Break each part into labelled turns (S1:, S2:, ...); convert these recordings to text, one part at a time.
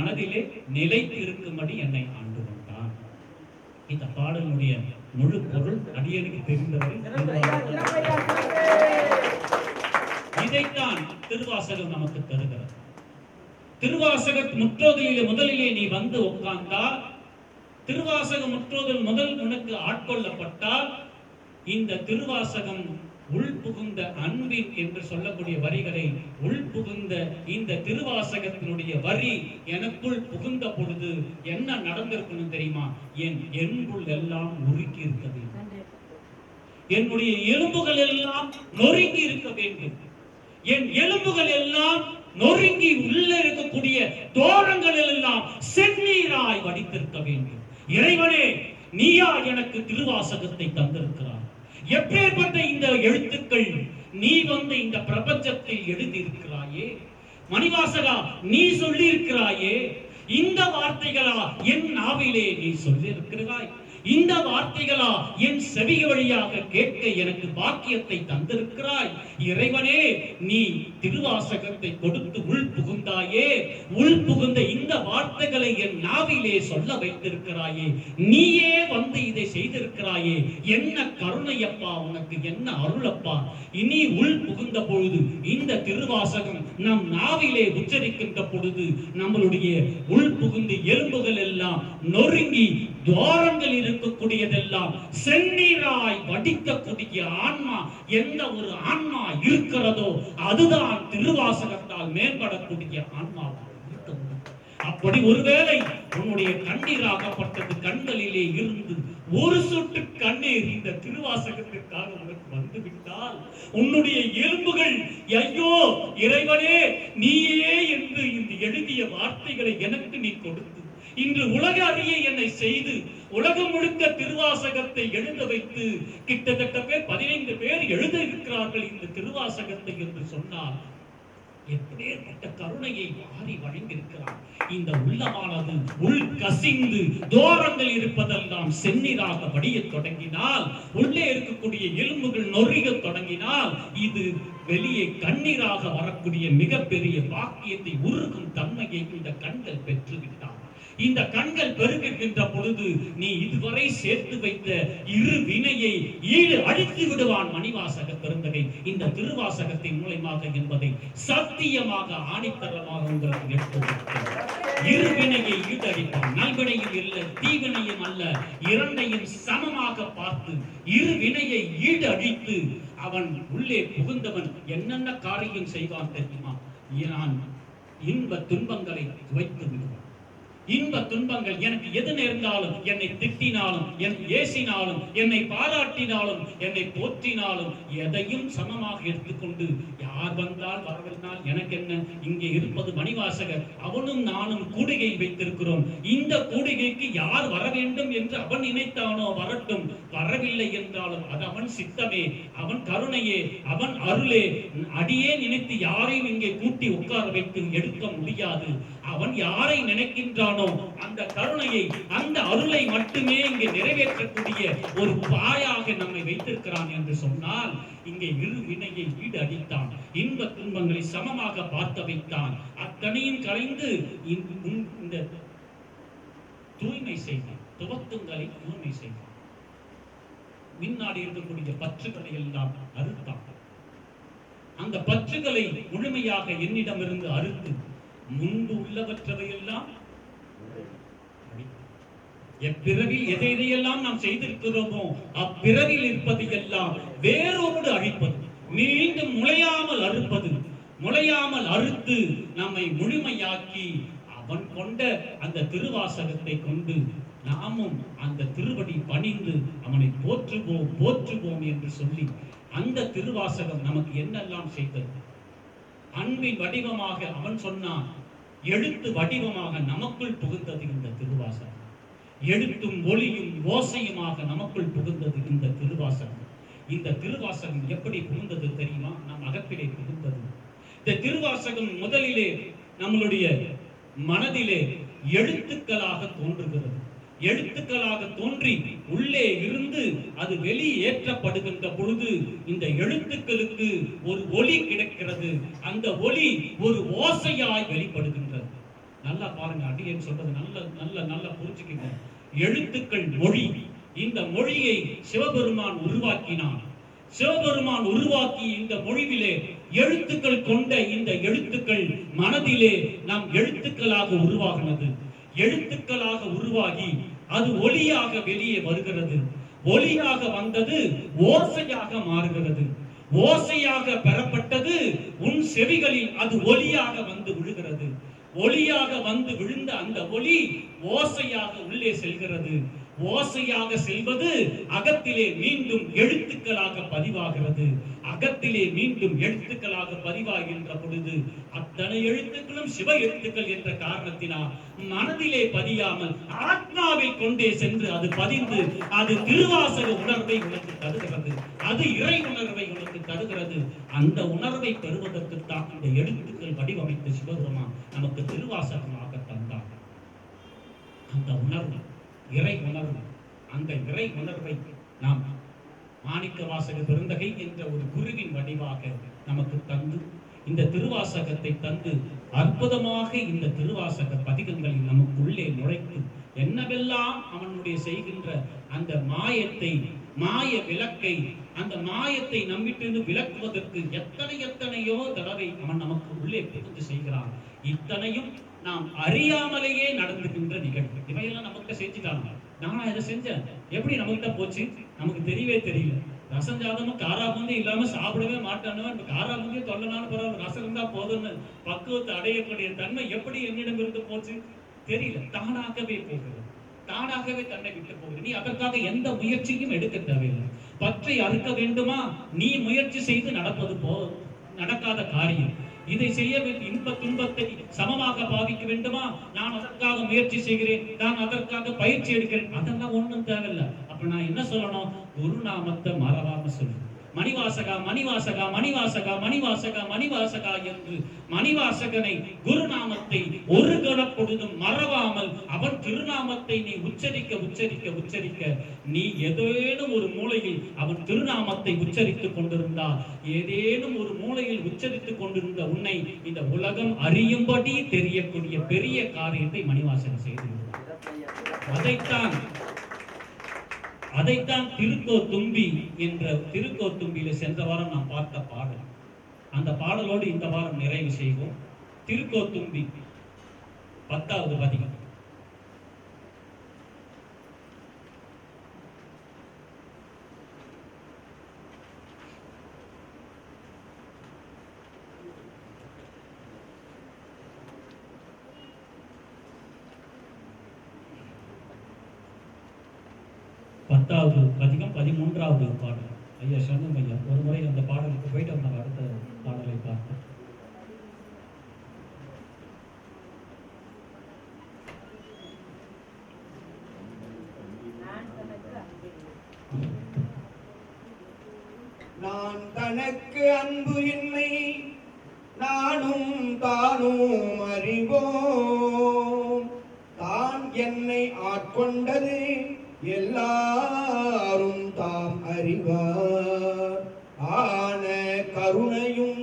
S1: மனதிலே நிலைத்து இருக்கும்படி என்னை ஆண்டு கொண்டான். இந்த பாடலுடைய முழு பொருள் அடியனுக்கு தெரிந்தவரை இதைத்தான் திருவாசகம் நமக்கு தருகிறது. திருவாசக முற்றோதலிலே முதலிலே நீ வந்து உட்கார்ந்தால், திருவாசக முற்றோதல் முதல் உனக்கு ஆட்கொள்ளப்பட்டால், இந்த திருவாசகம் உள்புகுந்த அன்பின் என்று சொல்லக்கூடிய வரிகளை உள்புகுந்த இந்த திருவாசகத்தினுடைய வரி எனக்குள் புகுந்த பொழுது என்ன நடந்திருக்கணும் தெரியுமா? என் எலும்புகள் எல்லாம் உருக்கி இருக்க வேண்டும், என்னுடைய எலும்புகள் எல்லாம் நொறுங்கி இருக்க வேண்டும், என் எலும்புகள் எல்லாம் நொறுங்கி உள்ள இருக்கக்கூடிய தோரங்கள் எல்லாம் செந்நீராய் வடித்திருக்க வேண்டும். இறைவனே, நீயா எனக்கு திருவாசகத்தை தந்திருக்கிறாய். எப்பேற்பட்ட இந்த எழுத்துக்கள் நீ வந்து இந்த பிரபஞ்சத்தில் எழுதியிருக்கிறாயே மணிவாசகா, நீ சொல்லி இருக்கிறாயே, இந்த வார்த்தைகளா என் நாவிலே நீ சொல்லி இருக்கிறாய், இந்த வார்த்தைகளா என் செவி வழியாக கேட்க எனக்கு பாக்கியத்தை தந்திருக்கிறாய். இறைவனே, நீ திருவாசகத்தை கொடுத்து உள் புகுந்தாயே, உள் புகுந்த இந்த வார்த்தைகளை என் நாவிலே சொல்ல வைத்திருக்கிறாயே, நீயே வந்து இதை செய்திருக்கிறாயே, என்ன கருணையப்பா, உனக்கு என்ன அருளப்பா. இனி உள் புகுந்த பொழுது இந்த திருவாசகம் நம் நாவிலே உச்சரிக்கின்ற பொழுது நம்மளுடைய உள் புகுந்த எலும்புகள் எல்லாம் நொறுங்கி துவாரங்கள் இருக்கக்கூடியதெல்லாம் செந்நீராய் வடிக்கக்கூடிய ஆன்மா, எந்த ஒரு ஆன்மா இருக்கிறதோ அதுதான் திருவாசகத்தால் மேம்படக்கூடிய ஆன்மாவாக இருக்க முடியும். அப்படி ஒருவேளை உன்னுடைய கண்ணீராகப்பட்டது கண்களிலே இருந்து ஒரு சொட்டு கண்ணீர் இந்த திருவாசகத்திற்காக உனக்கு வந்துவிட்டால், உன்னுடைய எலும்புகள் ஐயோ இறைவனே நீயே என்று இந்த எழுதிய வார்த்தைகளை எனக்கு நீ கொடுத்து இன்று உலக அறிய என்னை செய்து உலகம் முழுக்க திருவாசகத்தை எழுத வைத்து கிட்டத்தட்ட பேர் 15 பேர் எழுத இருக்கிறார்கள் இந்த திருவாசகத்தை என்று சொன்னால், எப்படிப்பட்ட கருணையை வாரி வழங்கியிருக்கிறார். இந்த உள்ளமானது உள் கசிந்து தோரங்கள் இருப்பதெல்லாம் செந்நீராக வடிய தொடங்கினால், உள்ளே இருக்கக்கூடிய எலும்புகள் நொறிக தொடங்கினால், இது வெளியே கண்ணீராக வரக்கூடிய மிகப்பெரிய பாக்கியத்தை உருகும் தன்மையை இந்த கண்கள் பெற்றுவிட்டார். இந்த கண்கள் பெருகுகின்ற பொழுது நீ இதுவரை சேர்த்து வைத்த இரு வினையை ஈடு அழித்து விடுவான் மணிவாசக பெருந்தகை இந்த திருவாசகத்தின் மூலமாக என்பதை சத்தியமாக ஆணித்தரமாக உங்களுக்கு எடுத்து இரு வினையை ஈடழிப்பான். நல்வினையில் இல்லை, தீவினையும் அல்ல, இரண்டையும் சமமாக பார்த்து இரு வினையை ஈடு அழித்து அவன் உள்ளே புகுந்தவன் என்னென்ன காரியம் செய்வான் தெரியுமா? நான் இன்ப துன்பங்களை வைத்து விடுவான். இன்ப துன்பங்கள் எனக்கு எது நேர்ந்தாலும், என்னை திட்டினாலும், என்னை ஏசினாலும், என்னை பாராட்டினாலும், என்னை போற்றினாலும் எதையும் சமமாக எடுத்துக்கொண்டு யார் வந்தால் வரவில்லைனால் எனக்கு என்ன, இங்கே இருப்பது மணிவாசகர், அவனும் நானும் கூடுகை வைத்திருக்கிறோம், இந்த கூடுகைக்கு யார் வர வேண்டும் என்று அவன் நினைத்தானோ வரட்டும், வரவில்லை என்றாலும் அது அவன் சித்தமே, அவன் கருணையே, அவன் அருளே. அடியே நினைத்து யாரையும் இங்கே கூட்டி உட்கார வைத்து எடுக்க முடியாது. அவன் யாரை நினைக்கின்றானோ அந்த கருணையை, அந்த அருளை மட்டுமே இங்கே நிறைவேற்றக்கூடிய ஒரு பாயாக நம்மை வைத்திருக்கிறான் என்று சொன்னால், இங்கே இரு வினையை ஈடு அடித்தான், இன்ப துன்பங்களை சமமாக பார்க்க வைத்தான், அத்தனையும் கலைந்து இந்த தூய்மை செய்தான், துவக்கங்களை தூய்மை செய்தான், முன்னாடி இருக்கக்கூடிய பற்றுகளை எல்லாம் அறுத்தான். அந்த பற்றுகளை முழுமையாக என்னிடமிருந்து அறுத்து முன்பு உள்ளவற்றவையெல்லாம் எப்பிறவில் எதையெல்லாம் நாம் செய்திருக்கிறோமோ அப்பிறவில் இருப்பது எல்லாம் வேரோடு அழிப்பது, மீண்டும் முளையாமல் அறுப்பது, முளையாமல் அறுத்து நம்மை முழுமையாக்கி அவன் கொண்ட அந்த திருவாசகத்தை கொண்டு நாமும் அந்த திருவடி பணிந்து அவனை போற்றுவோம் போற்றுவோம் என்று சொல்லி அந்த திருவாசகம் நமக்கு என்னெல்லாம் செய்தது. அன்பின் வடிவமாக அவன் சொன்னான், எழுத்து வடிவமாக நமக்குள் புகுந்தது இந்த திருவாசகம், எழுத்தும் ஒளியும் ஓசையுமாக நமக்குள் புகுந்தது இந்த திருவாசகம். இந்த திருவாசகம் எப்படி புகுந்தது தெரியுமா? நம் அகத்திலே புகுந்தது. இந்த திருவாசகம் முதலிலே நம்மளுடைய மனதிலே எழுத்துக்களாக தோன்றுகிறது. எழுத்துக்களாக தோன்றி உள்ளே இருந்து அது வெளியேற்றப்படுகின்ற பொழுது இந்த எழுத்துக்களுக்கு ஒரு ஒலி கிடைக்கிறது. அந்த ஒலி ஒரு ஓசையாய் வெளிப்படுகின்றது. நல்லா பாருங்க, அடியேன் சொல்றது நல்ல நல்ல நல்லா புரிஞ்சுக்கங்க. எழுத்துக்கள் மொழி. இந்த மொழியை சிவபெருமான் உருவாக்கினான். சிவபெருமான் உருவாக்கி இந்த மொழியிலே எழுத்துக்கள் கொண்ட இந்த எழுத்துக்கள் மனதிலே நாம் எழுத்துக்களாக உருவாகினது. எழுத்துக்களாக உருவாகி அது ஒலியாக வெளியே வருகிறது. ஒலியாக வந்தது ஓசையாக மாறுகிறது. ஓசையாக பெறப்பட்டது உன் செவிகளில் அது ஒலியாக வந்து விழுகிறது. ஒலியாக வந்து விழுந்த அந்த ஒலி ஓசையாக உள்ளே செல்கிறது. ஓசையாக செல்வது அகத்திலே மீண்டும் எழுத்துக்களாக பதிவாகிறது. அகத்திலே மீண்டும் எழுத்துக்களாக பதிவாகின்ற பொழுது அத்தனை எழுத்துக்களும் சிவ எழுத்துக்கள் என்ற காரணத்தினால் மனதிலே பதியாமல் ஆத்மாவில் கொண்டே சென்று அது பதிந்து அது திருவாசக உணர்வை உனக்கு தருகிறது. அது இறை உணர்வை உனக்கு தருகிறது. அந்த உணர்வை பெறுவதற்குத்தான் இந்த எழுத்துக்கள் வடிவமைத்து சிவபெருமான் நமக்கு திருவாசகமாக தந்தார். அந்த உணர்வு இறை உணர்வு. அந்த இறை உணர்வை நாம் மாணிக்க வாசக பெருந்தகை என்ற ஒரு குருவின் வடிவாக நமக்கு தந்து இந்த திருவாசகத்தை தந்து அற்புதமாக இந்த திருவாசக பதிகங்களில் நமக்குள்ளே நுழைத்து என்னவெல்லாம் அவனுடைய செய்கின்ற அந்த மாயத்தை, மாய விளக்கை, அந்த மாயத்தை நம்மிட்டிருந்து விளக்குவதற்கு எத்தனையோ தடவை அவன் நமக்கு உள்ளே புகுந்து செய்கிறான். இத்தனையும் நாம் அறியாமலேயே நடந்துகின்ற நிகழ்வு. இவையெல்லாம் நமக்கு செஞ்சுட்டாங்க. நானா இதை செஞ்சேன், எப்படி நமக்கிட்ட போச்சு? நமக்கு தெரியவே தெரியல. ரசம் சாதமும் காராபூந்தி இல்லாம சாப்பிடவே மாட்டானவன் காராபூந்தியை தொல்லனாலும் பரவாயில்ல, ரசம் இருந்தா போதும்னு பக்குவத்தை அடையக்கூடிய தன்மை எப்படி என்னிடம் இருந்து போச்சு தெரியல. தானாகவே போகிறது, தானாகவே தன்னை விட்டு போகிறது. நீ அதற்காக எந்த முயற்சியும் எடுக்க தேவையில்லை. பற்றை அறுக்க வேண்டுமா? நீ முயற்சி செய்து நடக்காத காரியம். இதை செய்ய இன்ப துன்பத்தை சமமாக பாவிக்க வேண்டுமா? நான் அதற்காக முயற்சி செய்கிறேன், நான் அதற்காக பயிற்சி எடுக்கிறேன். அதெல்லாம் ஒண்ணும் தேவையில்லை. அப்ப நான் என்ன சொல்லணும்? குருநாமத்தை மறவாம சொல்லு. மணிவாசகா மணிவாசகா மணிவாசகா மணிவாசகா மணிவாசகா என்று மணிவாசகனை குருநாமத்தை ஒரு கணப்பொழுதும் மறவாமல் அவன் திருநாமத்தை நீ உச்சரிக்க உச்சரிக்க உச்சரிக்க நீ ஏதேனும் ஒரு மூலையில் அவன் திருநாமத்தை உச்சரித்துக் கொண்டிருந்தால், ஏதேனும் ஒரு மூலையில் உச்சரித்துக் கொண்டிருந்த உன்னை இந்த உலகம் அறியும்படி தெரியக்கூடிய பெரிய காரியத்தை மணிவாசகன் செய்திருந்தார். அதைத்தான் திருக்கோத்தும்பி என்ற திருக்கோத்தும்பியில சென்ற வாரம் நாம் பார்த்த பாடல். அந்த பாடலோடு இந்த வாரம் நிறைவு செய்வோம். திருக்கோத்தும்பி 10வது பதிகம். பத்தாவது பதிகம் 13வது பாடல். ஐயா சண்முகம் ஐயா ஒரு முறை அந்த பாடலுக்கு போயிட்டு நம்ம அடுத்த பாடலை பார்த்தோம்.
S2: நான் தனக்கு அன்பு இல்லை, நானும் தானும் அறிவோம். தான் என்னை ஆட்கொண்டது எல்லாரும் தாம் அறிவார். ஆன கருணையும்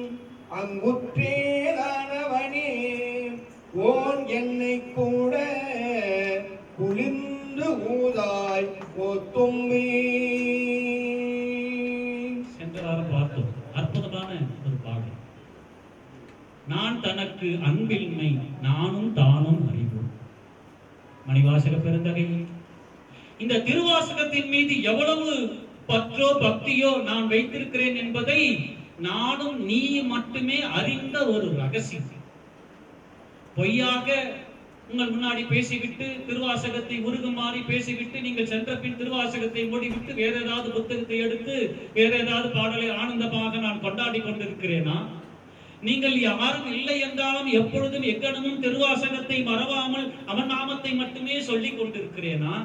S2: அங்குற்றேதானவனே, ஓன் என்னை கூட குளிர்ந்து ஊதாய் கோத்தும்பி.
S1: சென்ற வாரம் பார்த்தோம் அற்புதமான ஒரு பாடல். நான் தனக்கு அன்பின்மை நானும் தானும் அறிவோம். மணிவாசக பெருந்தகை இந்த திருவாசகத்தின் மீது எவ்வளவு பற்றோ பக்தியோ நான் வைத்திருக்கிறேன் என்பதை நானும் நீ மட்டுமே அறிந்த ஒரு ரகசியம். பொய்யாக உங்கள் முன்னாடி பேசிவிட்டு திருவாசகத்தை உருகுமாறி பேசிவிட்டு நீங்கள் சென்ற பின் திருவாசகத்தை மூடிவிட்டு வேற ஏதாவது புத்தகத்தை எடுத்து வேற ஏதாவது பாடலை ஆனந்தமாக நான் கொண்டாடி கொண்டிருக்கிறேனா? நீங்கள் யாரும் இல்லை என்றாலும் எப்பொழுதும் எக்கணமும் திருவாசகத்தை மறவாமல் அவன் நாமத்தை மட்டுமே சொல்லிக் கொண்டிருக்கிறேனா?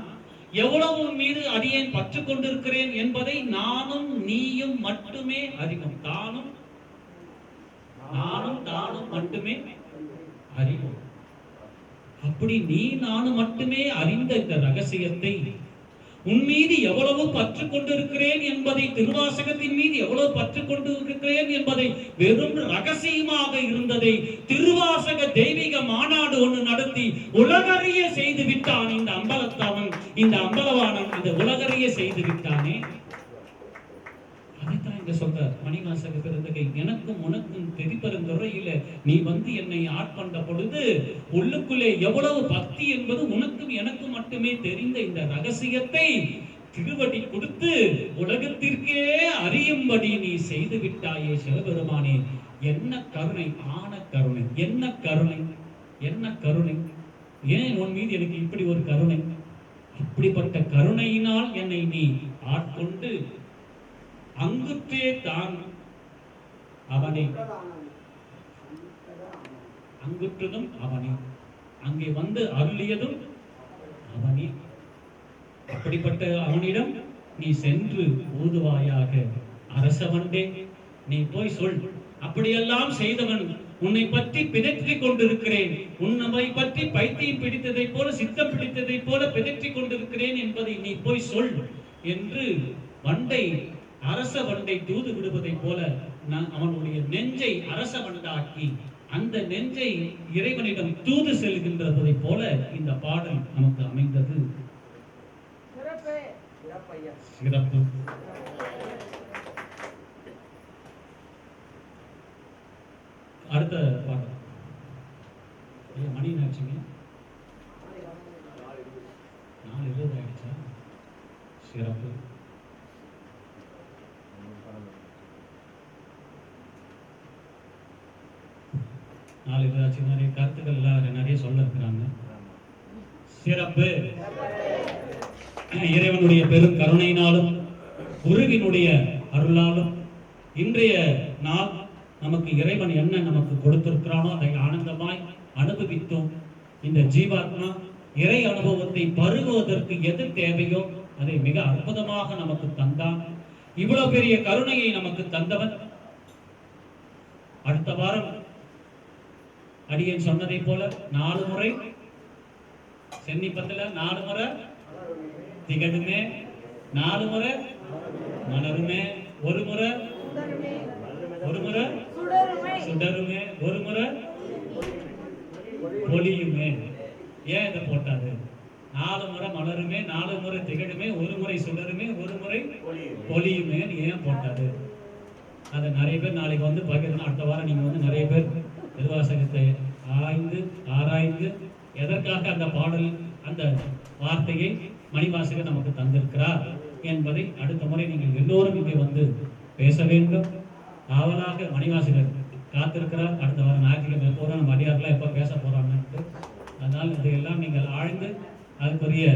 S1: எவ்வளவு மீது அடியேன் பற்று கொண்டிருக்கிறேன் என்பதை நானும் நீயும் மட்டுமே அறிவோம். நானும் மட்டுமே அறிவோம். அப்படி நீ நானும் மட்டுமே அறிந்த இந்த ரகசியத்தை உன் மீது எவ்வளவு பற்று கொண்டிருக்கிறேன் என்பதை, திருவாசகத்தின் மீது எவ்வளவு பற்று கொண்டிருக்கிறேன் என்பதை வெறும் ரகசியமாக இருந்ததை திருவாசக தெய்வீக மாநாடு ஒன்று நடத்தி உலகறிய செய்து விட்டான் இந்த அம்பலத்தவன், இந்த அம்பலவானன் இந்த உலகறிய செய்து விட்டானே. அதைத்தான் இங்க சொல்ற மணிவாசக பெருந்தகை, எனக்கும் உனக்கும் தெரிபெருந்துறையில நீ வந்து என்னை ஆட்கொண்ட பொழுது உள்ளுக்குள்ளே எவ்வளவு பக்தி என்பது உனக்கும் எனக்கும் மட்டுமே தெரிந்த இந்த ரகசியத்தை திருவடி கொடுத்து உலகத்திற்கே அறியும்படி நீ செய்து விட்டாயே சிவபெருமானே. என்ன கருணை, ஆன கருணை, என்ன கருணை, என்ன கருணை. ஏன் உன் மீது எனக்கு இப்படி ஒரு கருணை? அப்படிப்பட்ட கருணையினால் என்னை நீ ஆட்கொண்டு அங்குற்றே தான் அவனை, அங்குற்றதும் அவனே, அங்கே வந்து அருளியதும் அவனே. அப்படிப்பட்ட அவனிடம் நீ சென்று ஊதுவாயாக, அரசவண்டே நீ போய் சொல், அப்படியெல்லாம் செய்தவன் உன்னை பற்றி பிதற்றிக் கொண்டிருக்கிறேன், உன்னை பற்றி பைத்தியம் பிடித்ததை போல, சித்தம் பிடித்ததை போல பிதற்றிக் கொண்டிருக்கிறேன் என்பதை நீ போய் சொல் என்று வண்டை, அரச வண்டை தூது விடுவதை போல அவனுடைய நெஞ்சை அரச வண்டாக்கி அந்த நெஞ்சை இறைவனிடம் தூது செல்கின்றதை போல இந்த பாடல் நமக்கு அமைந்தது. சிறப்பு. அடுத்த பாடல் மணி ஆச்சுங்க, 4:20 ஆயிடுச்சா? சிறப்பு. நிறைய கருத்துக்கள் நிறைய சொல்ல இருக்கிறாங்க. சிறப்பு. இறைவனுடைய பெரும் கருணையினாலும் குருவினுடைய அருளாலும் இன்றைய நாள் நமக்கு இறைவன் என்ன நமக்கு கொடுத்திருக்கிறானோ அதை ஆனந்தமாய் அனுபவித்தோம். இந்த ஜீவாத்மா இறை அனுபவத்தை பருகுவதற்கு எது தேவையோ அதை மிக அற்புதமாக நமக்கு தந்தான். இவ்வளவு பெரிய கருணையை நமக்கு தந்தவன். அடுத்த வாரம் அடியேன் சொன்னதை போல 4 முறை சென்னிப்பத்துல, 4 முறை திகடுமே, 4 முறை மலருமே, ஒரு முறை சுடருமே, ஒரு முறை பொலியுமே. ஏன் இதை போட்டாரு? 4 முறை மலருமே, 4 முறை திகடுமே, ஒரு முறை சுடருமே, ஒரு முறை பொலியுமே ஏன் போட்டாரு? அதை நிறைய பேர் நாளைக்கு வந்து பகிர்ந்து, அடுத்த வாரம் நீங்க வந்து நிறைய பேர் திருவாசகத்தை ஆராய்ந்து எதற்காக அந்த பாடல், அந்த வார்த்தையை மணிவாசகர் நமக்கு தந்திருக்கிறார் என்பதை அடுத்த முறை நீங்கள் எல்லோரும் இங்கே வந்து பேச வேண்டும். ஆவலாக மணிவாசகர் காத்திருக்கிறார். அடுத்த வாரம் ஞாயிற்றுக்கிழமை போகிறோம், நம்ம அடியார்களாக எப்போ பேச போறாங்கன்ட்டு. அதனால் இதையெல்லாம் நீங்கள் ஆழ்ந்து அதுக்குரிய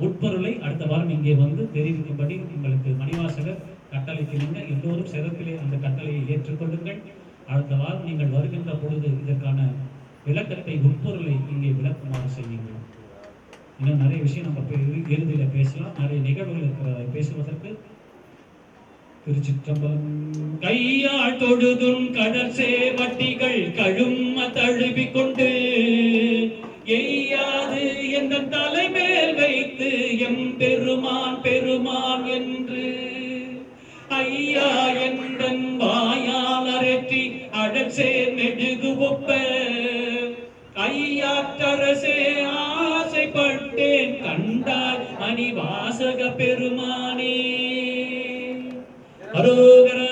S1: உட்பொருளை அடுத்த வாரம் இங்கே வந்து தெரிவிக்கும்படி உங்களுக்கு மணிவாசகர் கட்டளைக்கிணங்க எல்லோரும் சிறப்பிலே அந்த கட்டளையை ஏற்றுக்கொள்ளுங்கள். அடுத்த வாரம் நீங்கள் வருகின்ற பொழுது இதற்கான விளக்கத்தை, உட்பொருளை இங்கே விளக்குமாறு செய்யுங்கள். இன்னும் நிறைய விஷயம் நம்ம இறுதியில் பேசலாம், நிறைய நிகழ்வுகள் இருக்கிறதை பேசுவதற்கு. திருச்சிற்றம்பலம். கையால் தொழுதும் கடல் சேவட்டிகள் கழும தழுவி கொண்டு எய்யாது என்ற தலைமேல் வைத்து எம் பெருமான் பெருமான் என்று ஐயா எந்தன் வாயால் அரற்றி அடற்சேர் மெழுகு ஒப்ப ஐயாற்றரசே ஆசைப்பட்டேன் கண்டாய் மணிவாசக பெருமானே. அரோகரா.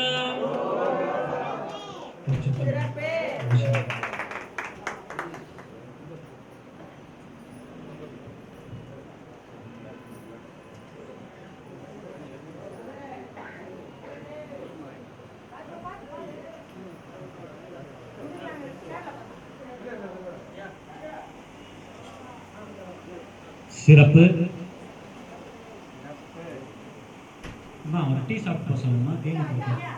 S1: சிறப்பு. ஒரு டீ சாப்பிட்டு சொல்லுமா, தேனி கொடுக்க.